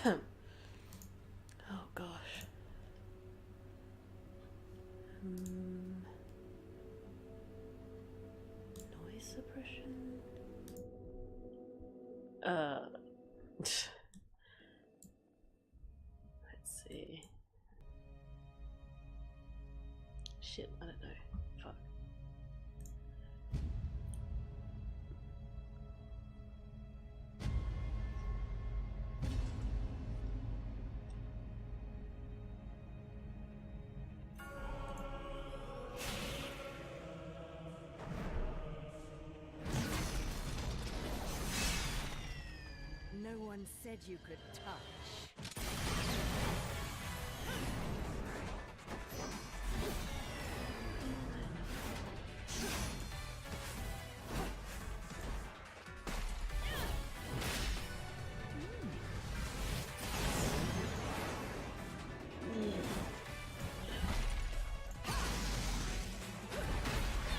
Oh gosh. Noise suppression? Let's see. Shit, I don't know. Fuck. No one said you could touch.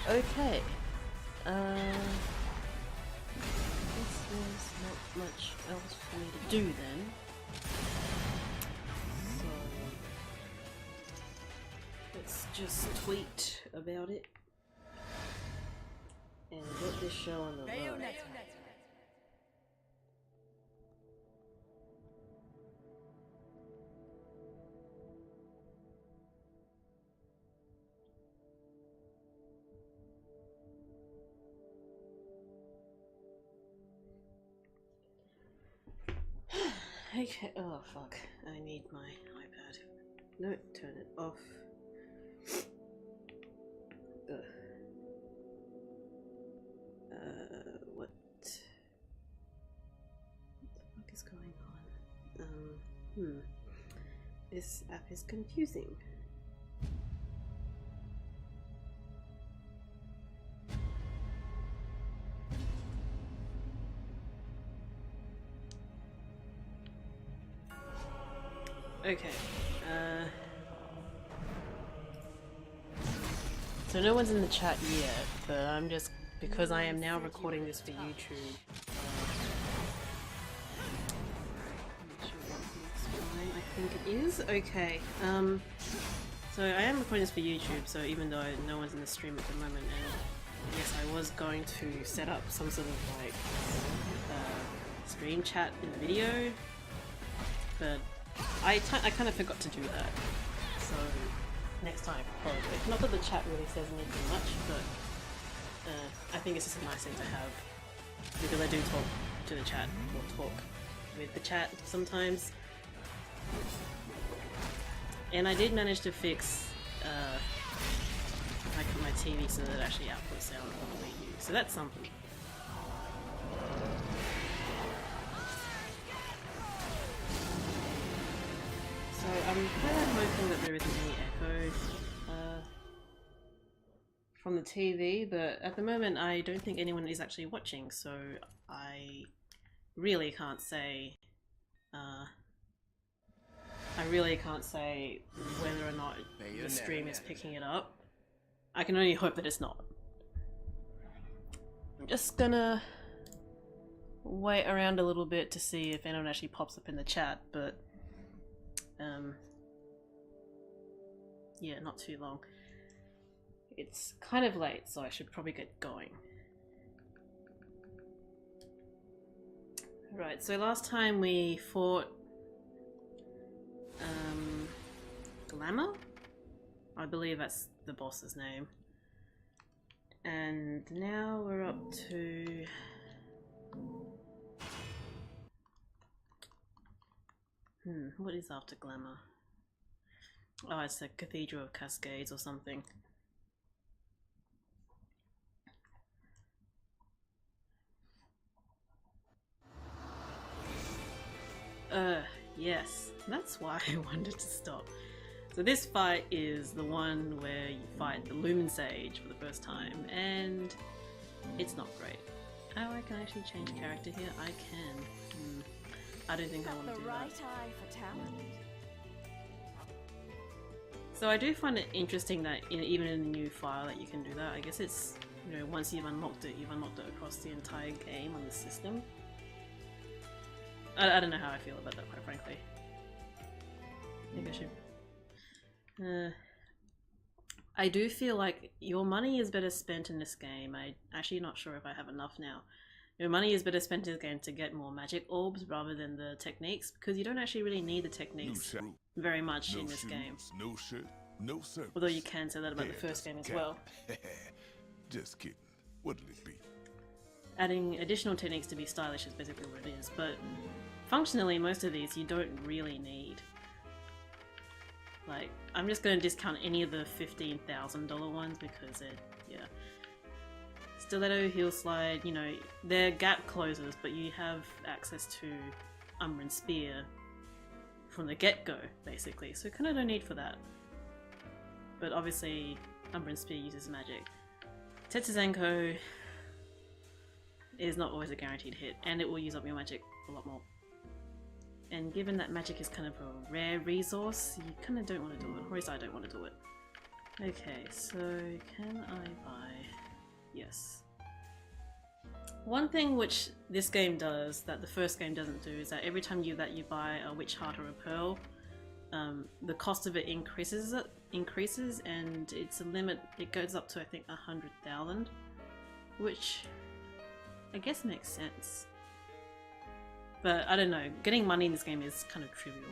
Okay. Guess there's not much else for me to do then. So let's just tweet about it and get this show on the road. Bayonetta. Okay, oh fuck, I need my iPad. No, turn it off. Ugh. What the fuck is going on? This app is confusing. Okay, so no one's in the chat yet, but I'm just, because I am now recording this for YouTube, I think it is? Okay, so I am recording this for YouTube, so even though no one's in the stream at the moment, and yes, I was going to set up some sort of like, stream chat in the video, but I kind of forgot to do that, so next time probably. Not that the chat really says anything much, but I think it's just a nice thing to have, because I do talk to the chat, or talk with the chat sometimes. And I did manage to fix my TV so that it actually outputs sound on the Wii U, so that's something. So I'm kind of hoping that there isn't any echo from the TV, but at the moment I don't think anyone is actually watching, so I really can't say whether or not the stream is picking it up. I can only hope that it's not. I'm just gonna wait around a little bit to see if anyone actually pops up in the chat, but yeah, not too long. It's kind of late, so I should probably get going. Right, so last time we fought Glamour? I believe that's the boss's name. And now we're up to... what is after Glamour? Oh, it's the Cathedral of Cascades or something. Yes, that's why I wanted to stop. So this fight is the one where you fight the Lumen Sage for the first time, and it's not great. Oh, I can actually change character here? I can. I don't think I want to do that. Eye for talent. So I do find it interesting that even in the new file that you can do that. I guess it's, you know, once you've unlocked it across the entire game on the system. I don't know how I feel about that, quite frankly. I think I should. I do feel like your money is better spent in this game. I'm actually not sure if I have enough now. Your money is better spent in this game to get more magic orbs rather than the techniques, because you don't actually really need the techniques very much in this game. No shirt, no service. Although you can say that about the first game as well. Just kidding. What'll it be? Adding additional techniques to be stylish is basically what it is, but functionally most of these you don't really need. Like, I'm just going to discount any of the $15,000 ones because it, yeah. Stiletto, heel slide, you know, they're gap closers, but you have access to Umbran Spear from the get-go, basically, so kind of no need for that. But obviously, Umbran Spear uses magic. Tetsuzenko is not always a guaranteed hit, and it will use up your magic a lot more. And given that magic is kind of a rare resource, you kind of don't want to do it, or at least I don't want to do it. Okay, so can I buy... Yes. One thing which this game does that the first game doesn't do is that every time you buy a witch heart or a pearl, the cost of it increases, and it's a limit. It goes up to I think 100,000, which I guess makes sense. But I don't know. Getting money in this game is kind of trivial.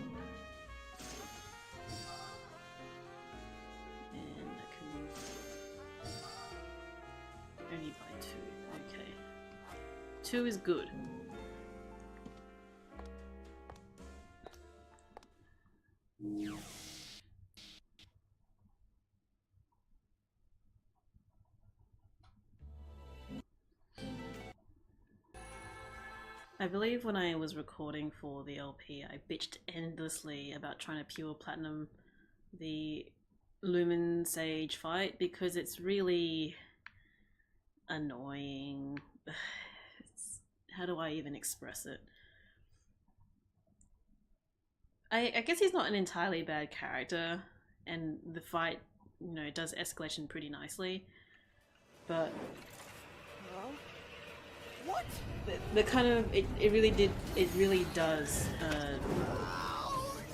Only buy 2, okay. 2 is good. I believe when I was recording for the LP, I bitched endlessly about trying to pure platinum the Lumen Sage fight because it's really annoying. How do I even express it? I guess he's not an entirely bad character, and the fight, you know, does escalation pretty nicely, but What? the kind of it really does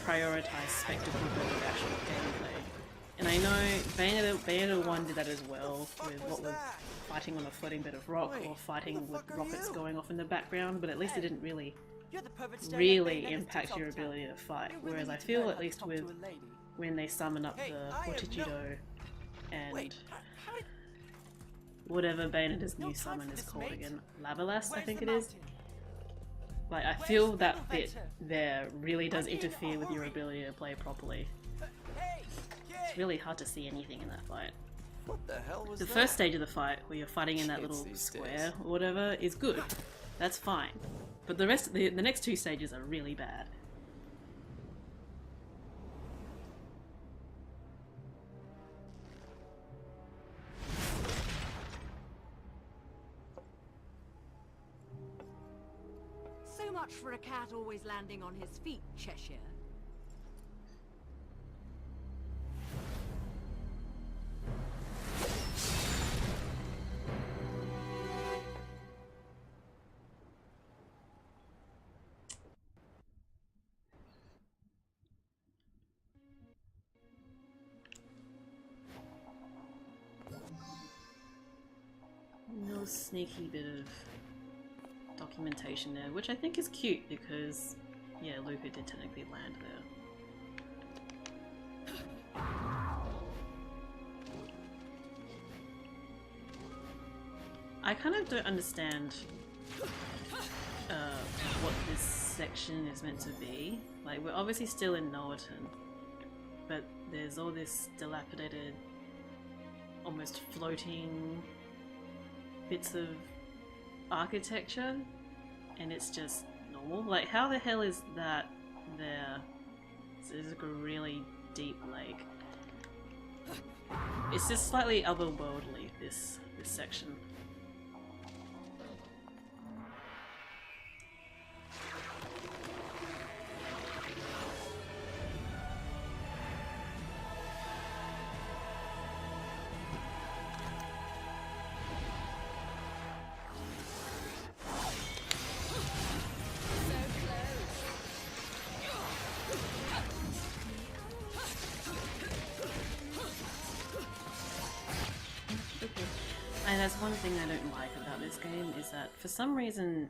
prioritize spectacle over actual gameplay. And I know Bayonetta 1 did that as well, with what was fighting on a floating bed of rock or fighting with rockets going off in the background, but at least it didn't really impact your ability to fight. Whereas I feel, at least with when they summon up the Fortitudo and whatever Bayonetta's new summon is called again, Lavalast I think it is. Like, I feel that bit there really does interfere with your ability to play properly. It's really hard to see anything in that fight. What the hell was The that? first stage of the fight, where you're fighting in that little square or whatever, is good. That's fine. But the rest, the next 2 stages are really bad. So much for a cat always landing on his feet, Cheshire. No sneaky bit of documentation there, which I think is cute because, yeah, Luca did technically land there. I kind of don't understand what this section is meant to be. Like, we're obviously still in Noaton, but there's all this dilapidated, almost floating bits of architecture, and it's just normal. Like, how the hell is that there? This is like a really deep lake. It's just slightly otherworldly, this section. That's one thing I don't like about this game, is that for some reason,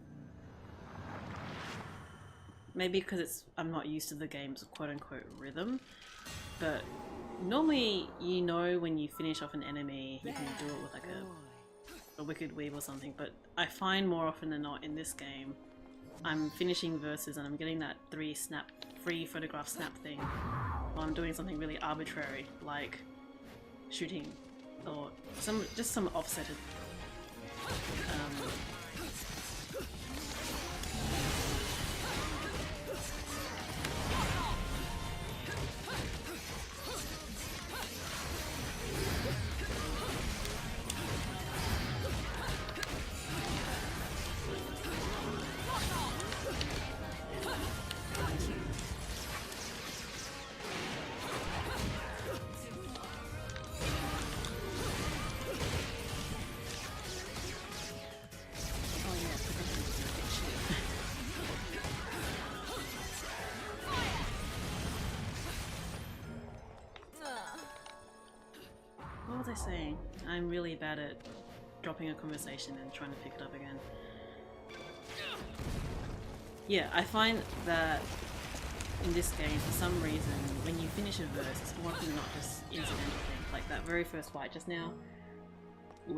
maybe because I'm not used to the game's quote-unquote rhythm, but normally you know when you finish off an enemy you can do it with like a wicked weave or something, but I find more often than not in this game I'm finishing verses and I'm getting that free photograph snap thing while I'm doing something really arbitrary like shooting or just some offsetted what was I saying? I'm really bad at dropping a conversation and trying to pick it up again. Yeah, I find that in this game, for some reason, when you finish a verse, it's more often not just incidental things. Like that very first fight just now,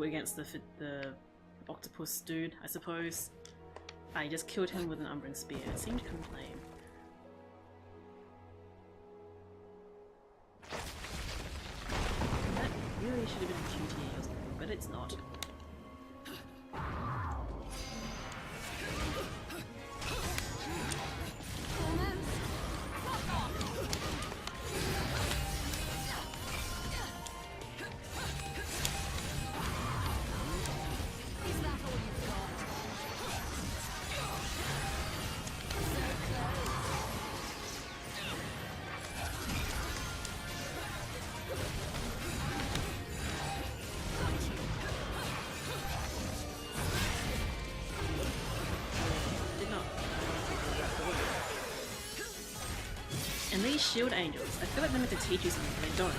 against the octopus dude, I suppose. I just killed him with an Umbran spear. It seemed kind of lame. That really should have been a QTE or something, but it's not. And these shield angels, I feel like they're meant to teach you something, but they don't.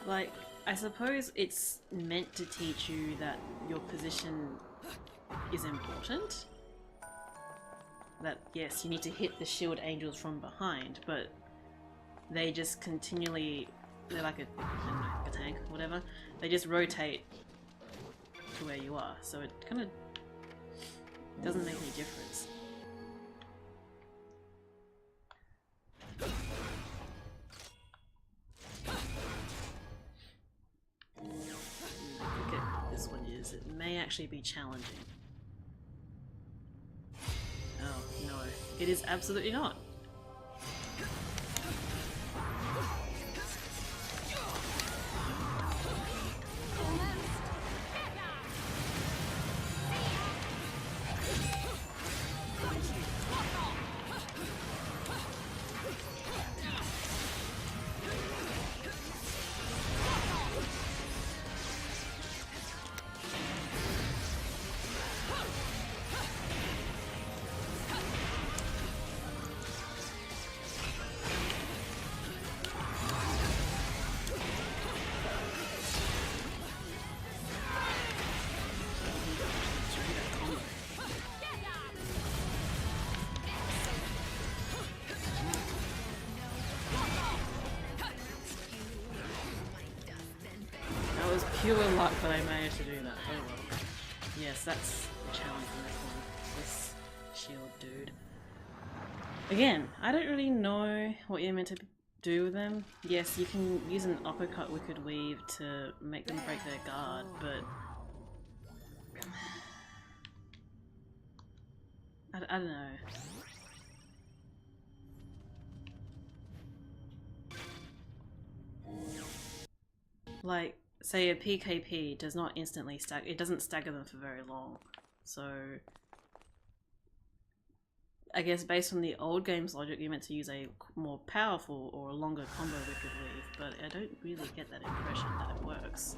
Like, I suppose it's meant to teach you that your position is important. That, yes, you need to hit the shield angels from behind, but they just continually... They're like a tank or whatever. They just rotate to where you are, so it kind of doesn't make any difference. Look at this one is. It may actually be challenging. Oh no, it is absolutely not. Pure luck that I managed to do that. Oh well. Yes, that's the challenge in this one. This shield dude. Again, I don't really know what you're meant to do with them. Yes, you can use an uppercut wicked weave to make them break their guard, but... I don't know. Like, say a PKP does not instantly stagger, it doesn't stagger them for very long. So, I guess based on the old game's logic, you're meant to use a more powerful or a longer combo wicked weave, but I don't really get that impression that it works.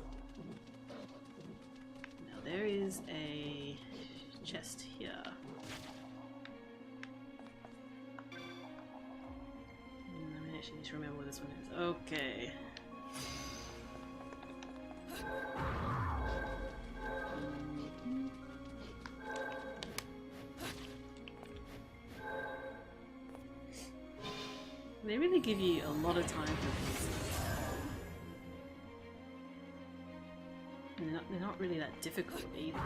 Now there is a chest here. I actually need to remember what this one is. Okay. They really give you a lot of time for these. They're not really that difficult either.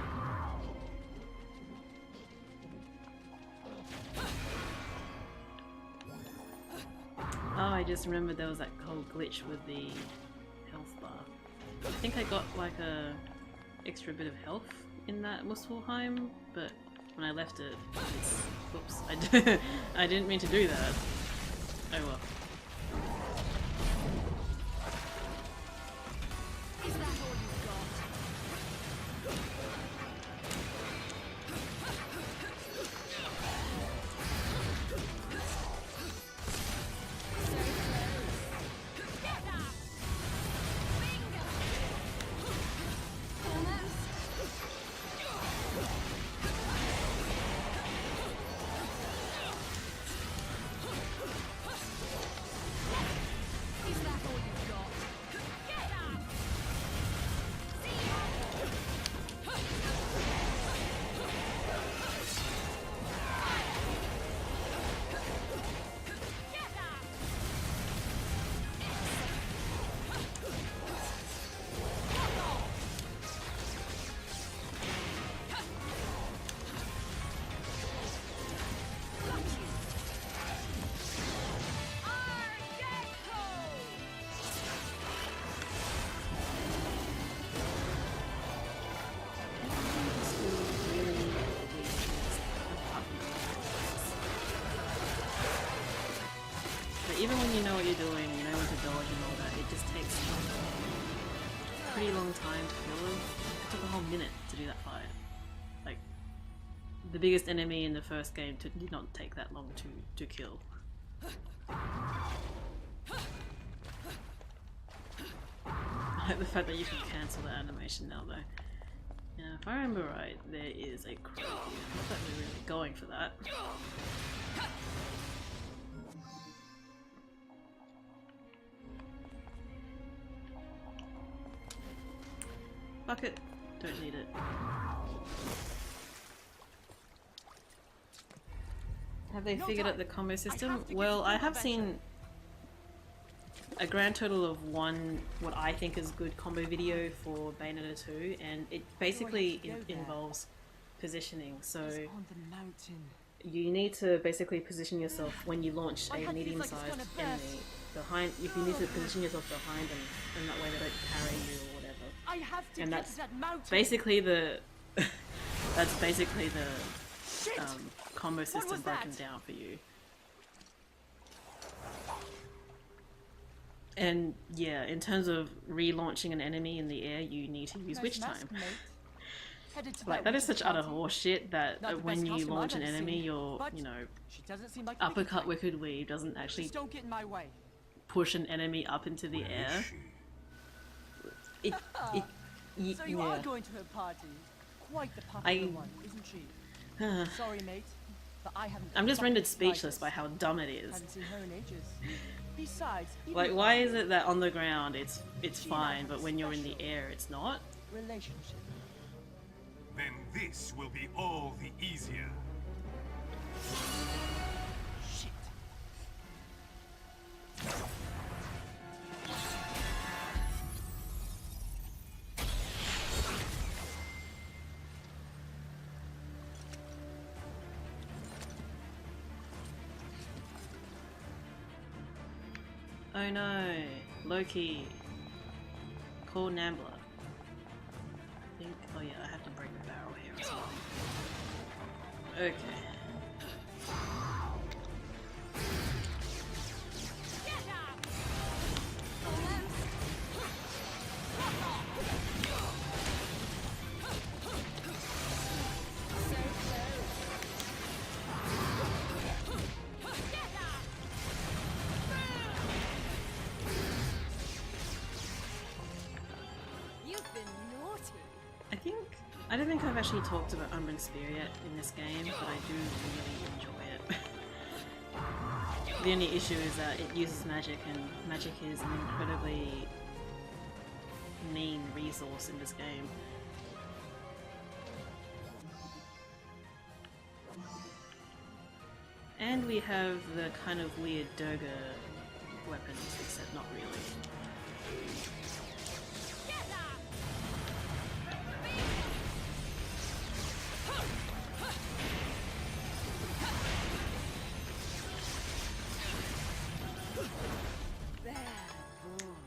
Oh, I just remembered there was that whole glitch with the health bar. I think I got like a extra bit of health in that Muspelheim, but when I left it, it's... Whoops, I didn't mean to do that. Oh well. Is that all you've got? Even when you know what you're doing, you know when to dodge and all that, it just takes a pretty long time to kill them. It took a whole minute to do that fight. Like, the biggest enemy in the first game did not take that long to kill. I like the fact that you can cancel the animation now though. Now, if I remember right, there is a crow here. Not that we're really going for that. Fuck it. Don't need it. Have they figured out the combo system? Well, I have seen a grand total of one, what I think is good combo video for Bayonetta 2, and it basically involves positioning. So you need to basically position yourself when you launch a medium-sized enemy behind. If you need to position yourself behind them, and that way they don't carry you or whatever. And that's basically the combo system broken down for you. And yeah, in terms of relaunching an enemy in the air, you need to use witch time. Like, that is such utter horseshit that when you launch an enemy, your, you know, uppercut wicked weave doesn't actually push an enemy up into the air. So you are going to her party. Quite the popular one, isn't she? Sorry, mate, but I haven't. I'm just rendered speechless by how dumb it is. Haven't seen her in ages. Besides, like, why is it that on the ground it's fine, but when you're in the air it's not? Relationship. Then this will be all the easier. Shit. Oh no, Loki. Call Nambler. I think, oh yeah, I have to break the barrel here as well. Okay. I don't think I've actually talked about Umbran Spear yet in this game, but I do really enjoy it. The only issue is that it uses magic, and magic is an incredibly mean resource in this game. And we have the kind of weird Durga weapons, except not really.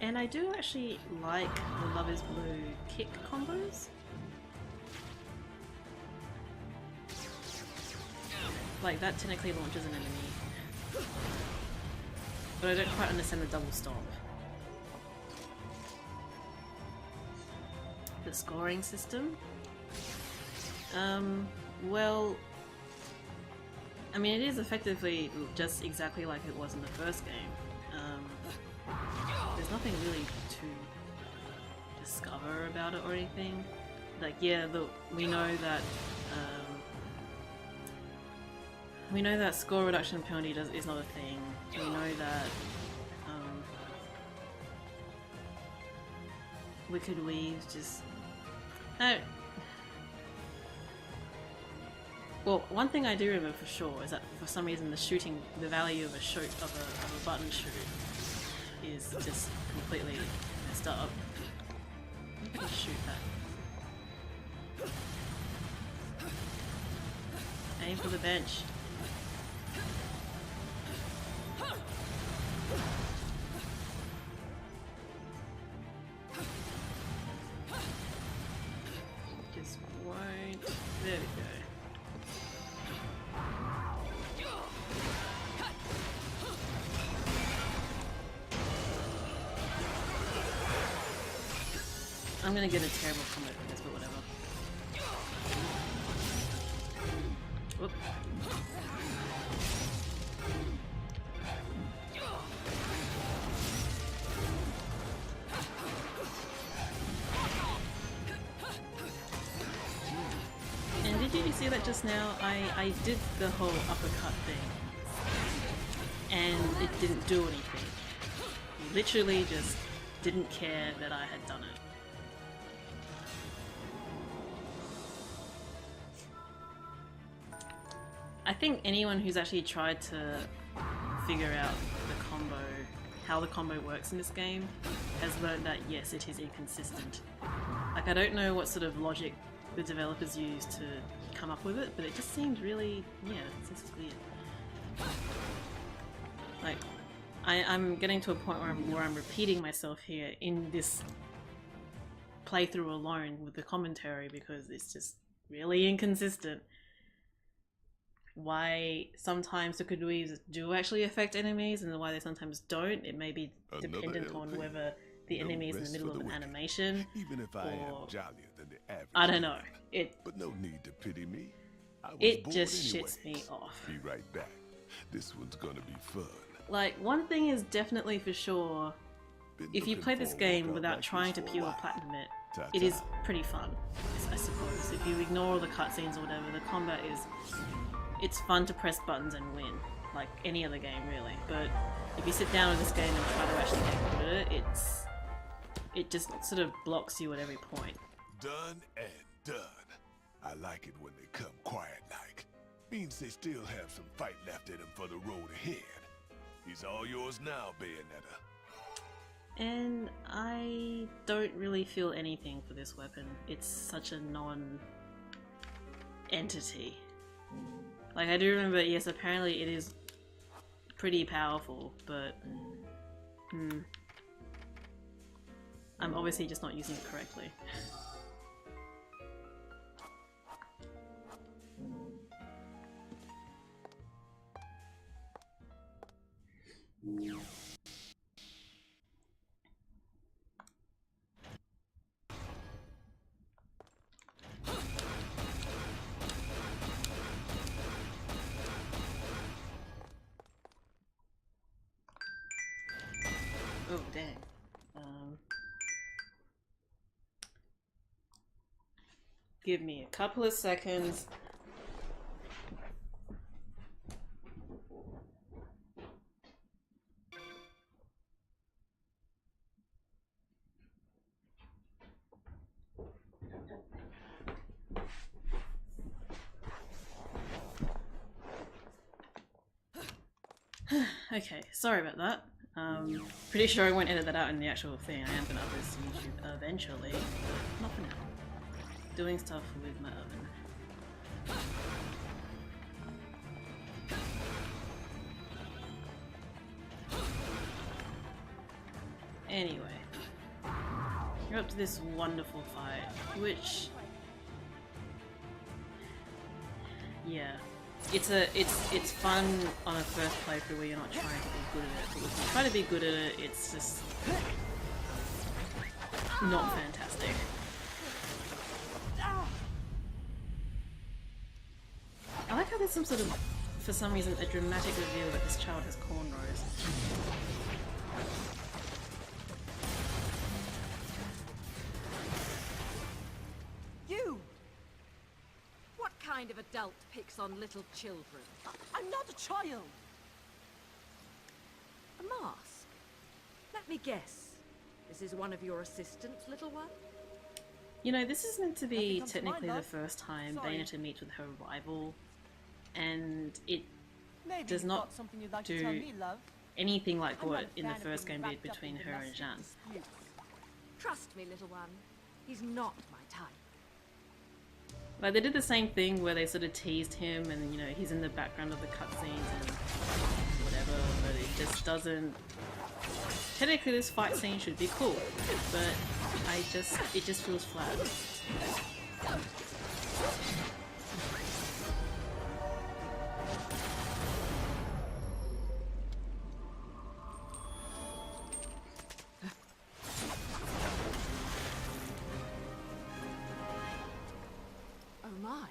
And I do actually like the Love is Blue kick combos. Like, that technically launches an enemy. But I don't quite understand the double stomp. The scoring system? Well... I mean, it is effectively just exactly like it was in the first game. There's nothing really to discover about it or anything. Like, yeah, we know that score reduction penalty is not a thing. We know that Wicked Weaves just... Well, one thing I do remember for sure is that for some reason the value of a button shoot is just completely messed up. I'm gonna shoot that. Aim for the bench. Just won't. There we go. I'm gonna get a terrible combo for this, but whatever. Whoop. And did you see that just now? I did the whole uppercut thing. And it didn't do anything. He literally just didn't care that I had done it. I think anyone who's actually tried to figure out the combo, how the combo works in this game, has learned that yes, it is inconsistent. Like, I don't know what sort of logic the developers used to come up with it, but it just seemed really, yeah, it's just weird. Like, I'm getting to a point where I'm repeating myself here in this playthrough alone with the commentary because it's just really inconsistent. Why sometimes the Wicked Weaves do actually affect enemies and why they sometimes don't, it may be dependent on whether the enemy is in the middle of an animation, Even if I am or jollier than the average. I don't know. But no need to pity me. I was It bored just anyway. shits me off. Be right back. This one's gonna be fun. Like, one thing is definitely for sure, Been if you looking play this for a game workout without like trying this to for a pure while. platinum it, Ta-ta. it is pretty fun, I suppose. If you ignore all the cutscenes or whatever, the combat is... It's fun to press buttons and win, like any other game really. But if you sit down with this game and try to actually get good at it, it just sort of blocks you at every point. Done and done. I like it when they come quiet like. Means they still have some fight left in them for the road ahead. He's all yours now, Bayonetta. And I don't really feel anything for this weapon. It's such a non-entity. Like, I do remember, yes, apparently it is pretty powerful, but I'm obviously just not using it correctly. Oh, dang. Give me a couple of seconds. Okay, sorry about that. Pretty sure I won't edit that out in the actual thing. I am gonna upload this to YouTube eventually, but not for now. Doing stuff with my oven. Anyway, you're up to this wonderful fight, which, yeah, it's fun on a first playthrough where you're not trying to be good at it. But if you try to be good at it, it's just not fantastic. I like how there's some sort of, for some reason, a dramatic reveal that this child has cornrows. You! What kind of adult picks on little children? I'm not a child. A mask? Let me guess. This is one of your assistants, little one? You know, this is meant to be comes to technically mind, the first time Sorry. Bayonetta meets with her rival, and it Maybe does you've not got something you'd like do to tell me, love. anything like I'm what not a in the fan of first being game did wrapped up between in her and domestic Jean. disputes. Trust me, little one. He's not my type. Like, they did the same thing where they sort of teased him and, you know, he's in the background of the cutscenes and whatever, but it just doesn't... Technically this fight scene should be cool, but it just feels flat. Oh my.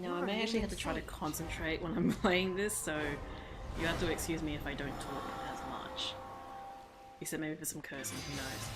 No, I may actually have to try to concentrate when I'm playing this, so you have to excuse me if I don't talk as much. Except maybe for some cursing, who knows.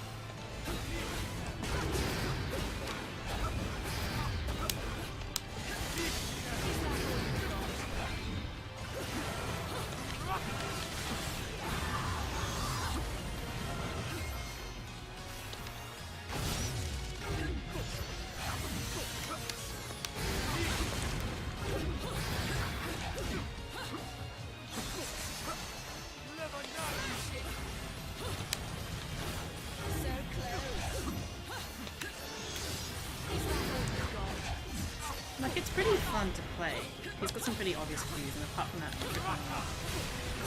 Like, it's pretty fun to play. He's got some pretty obvious cues, and apart from that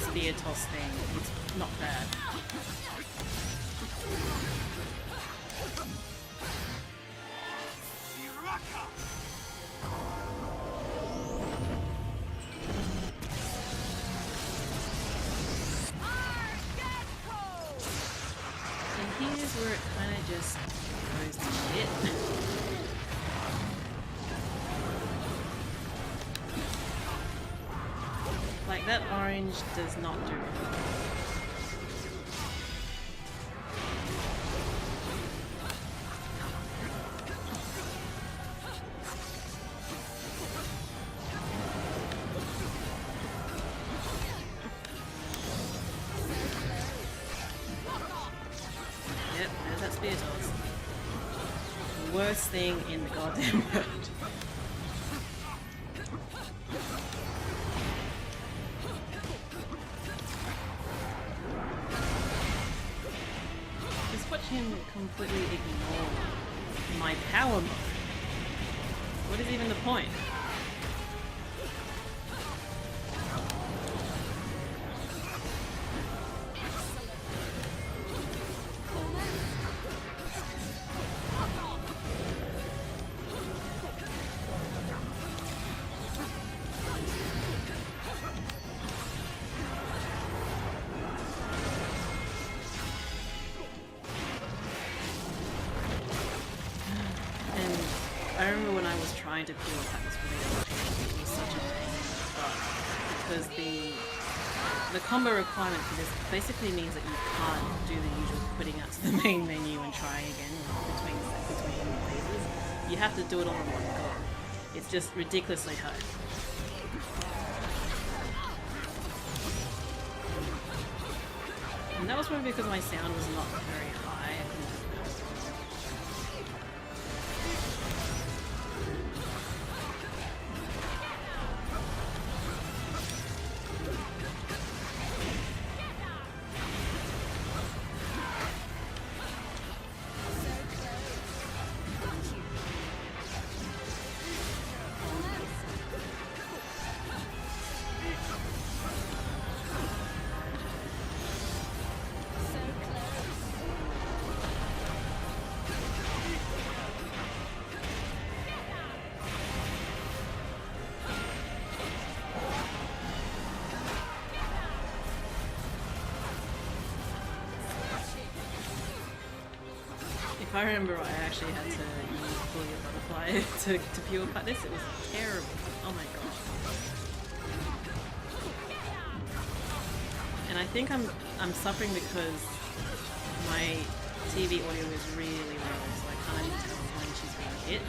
spear toss thing, it's not bad. And here's where it kind of just goes to shit. Like, that orange does not do it. Yep, there's that spear toss. Worst thing in the goddamn world. Him completely ignore my power mode. What is even the point? I remember when I was trying to peel back this video, it was such a pain in the butt because the combo requirement for this basically means that you can't do the usual putting out to the main menu and trying again between phases. You have to do it all in one go. It's just ridiculously hard. And that was probably because my sound was not very high. If I remember right, I actually had to use Pull Your Butterfly to pure cut this. It was terrible. Oh my gosh. And I think I'm suffering because my TV audio is really low, so I can't even tell when she's being hit.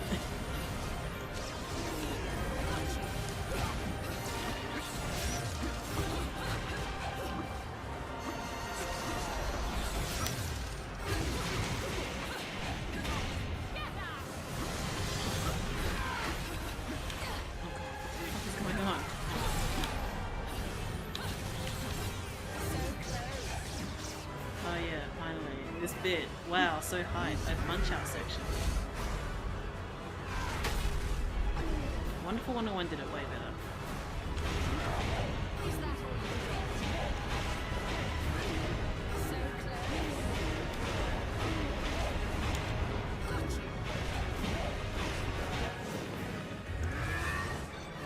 Bit. Wow, so high. That punch out section. Wonderful 101 did it way better.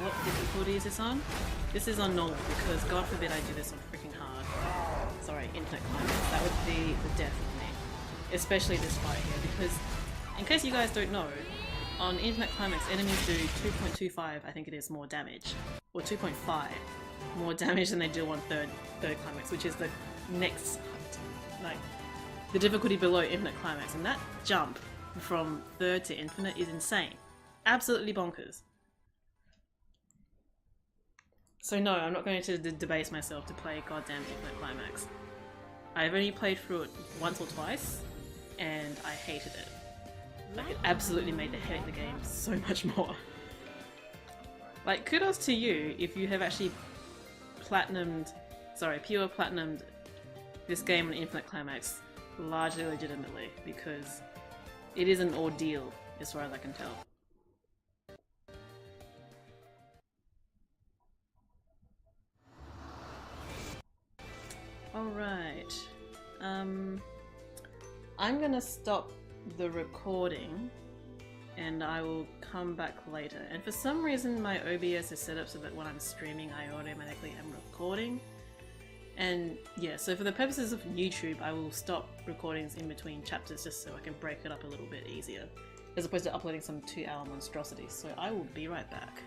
What difficulty is this on? This is on normal because God forbid I do this on freaking hard. Sorry, infinite climax. That would be the death of me. Especially this fight here, because in case you guys don't know, on Infinite Climax enemies do 2.25, I think it is, more damage, or 2.5 more damage than they do on third Climax, which is the next, like, the difficulty below Infinite Climax, and that jump from third to infinite is insane. Absolutely bonkers. So no, I'm not going to debase myself to play goddamn Infinite Climax. I've only played through it once or twice, and I hated it. Like, it absolutely made me hate the game so much more. Like, kudos to you if you have actually pure platinumed this game on Infinite Climax largely legitimately, because it is an ordeal as far as I can tell. Alright. I'm gonna stop the recording and I will come back later. And for some reason my OBS is set up so that when I'm streaming I automatically am recording. And yeah, so for the purposes of YouTube I will stop recordings in between chapters just so I can break it up a little bit easier, as opposed to uploading some 2-hour monstrosities. So I will be right back.